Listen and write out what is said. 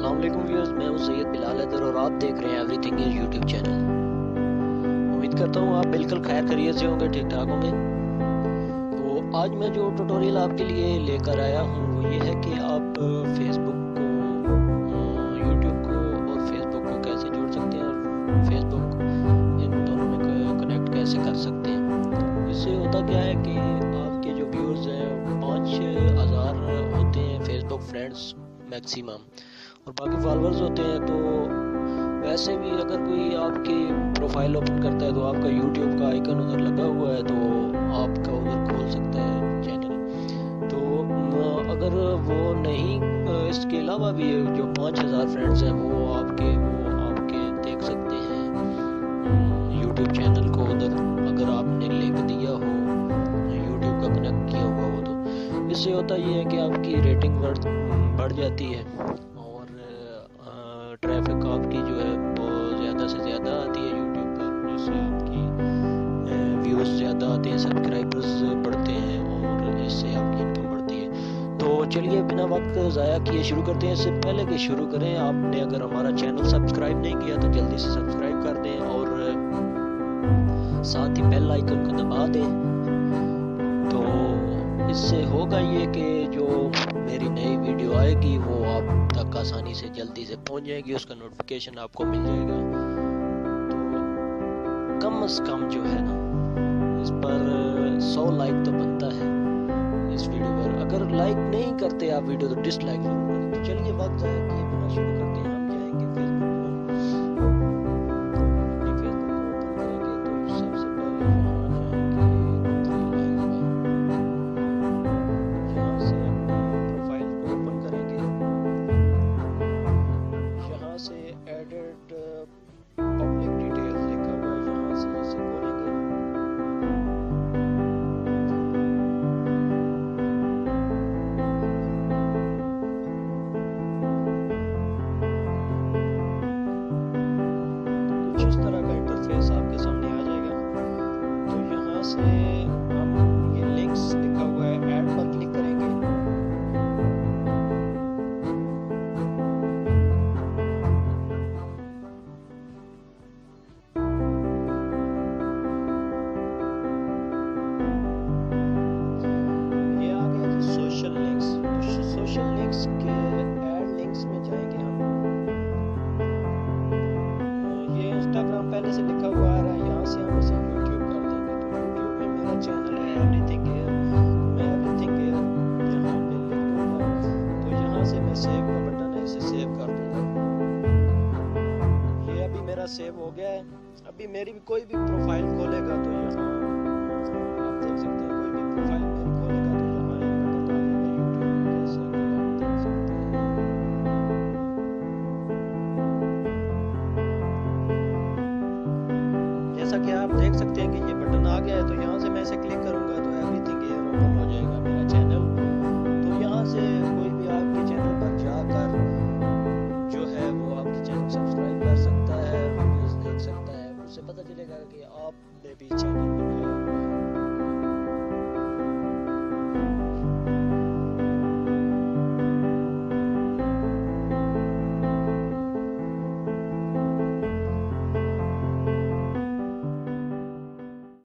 अस्सलाम वालेकुम व्यूअर्स, मैं हूं सैयद बिलाल हैदर और आप देख रहे हैं एवरीथिंग इज यूट्यूब चैनल। उम्मीद करता हूं आप बिल्कुल खैर खैरियत से होंगे, ठीक ठाक होंगे। तो आज मैं जो ट्यूटोरियल आपके लिए लेकर आया हूं वो ये है कि आप फेसबुक को, यूट्यूब को और फेसबुक को कैसे जोड़ सकते हैं और फेसबुक इन दोनों में कनेक्ट कैसे कर सकते हैं। इससे होता क्या है कि आपके जो व्यूअर्स हैं 5,000 होते हैं फेसबुक फ्रेंड्स मैक्सिमम, और बाकी फॉलोअर्स होते हैं। तो वैसे भी अगर कोई आपकी प्रोफाइल ओपन करता है तो आपका यूट्यूब का आइकन उधर लगा हुआ है, तो आपका उधर खोल सकता है चैनल। तो अगर वो नहीं, इसके अलावा भी जो 5,000 फ्रेंड्स हैं वो आपके देख सकते हैं यूट्यूब चैनल को उधर, अगर आपने लिंक दिया हो, यूट्यूब का कनेक्ट किया हुआ हो। तो इससे होता ये है कि आपकी रेटिंग बढ़ जाती है और ट्रैफिक आपकी जो है वो ज़्यादा से ज़्यादा आती है यूट्यूब पर, जिससे आपकी व्यूज़ ज़्यादा आते हैं, सब्सक्राइबर्स बढ़ते हैं और इससे आपकी इनकम बढ़ती है। तो चलिए बिना वक्त ज़ाया किए शुरू करते हैं। इससे पहले कि शुरू करें, आपने अगर हमारा चैनल सब्सक्राइब नहीं किया तो जल्दी से सब्सक्राइब कर दें और साथ ही बेल आइकन को दबा दें। तो इससे होगा ये कि जो मेरी नई वीडियो आएगी वो आप तक आसानी से जल्दी से पहुंच जाएगी, उसका नोटिफिकेशन आपको मिल जाएगा। तो कम से कम जो है ना, इस पर 100 लाइक तो बनता है इस वीडियो पर। अगर लाइक नहीं करते आप वीडियो तो डिसलाइक जरूर करें। तो चलिए वक्त ज़ाया किए बिना शुरू करते हैं। हम जाएंगे फेसबुक इस तरह का इंटरफेस आपके सामने आ जाएगा। तो यहाँ से हम ये लिंक्स लिखा हुआ है ऐड पर क्लिक करेंगे। ये आ गया जी सोशल लिंक्स। तो सोशल लिंक्स के ऐड लिंक्स में जाएंगे हम। इंस्टाग्राम पहले से लिखा हुआ आ रहा है, यहाँ से हम इसे यूट्यूब कर देंगे। तो यूट्यूब में मेरा चैनल है एवरीथिंग हियर, मैं एवरीथिंग हियर यहाँ पे लिख दूँगा। तो यहाँ से मैं सेव का बटन है, इसे सेव कर दूँगा। ये अभी मेरा सेव हो गया है। अभी मेरी भी कोई भी प्रोफाइल खोलेगा तो यहाँ आप देख सकते हैं, कोई भी प्रोफाइल मेरी खोलेगा तो यहाँ इनका बता देगा यूट्यूब जैसा कि आप देख सकते हैं। जैसा कि आप देख सकते हैं कि ये बटन आ गया है। तो यहाँ से मैं इसे क्लिक करूँगा।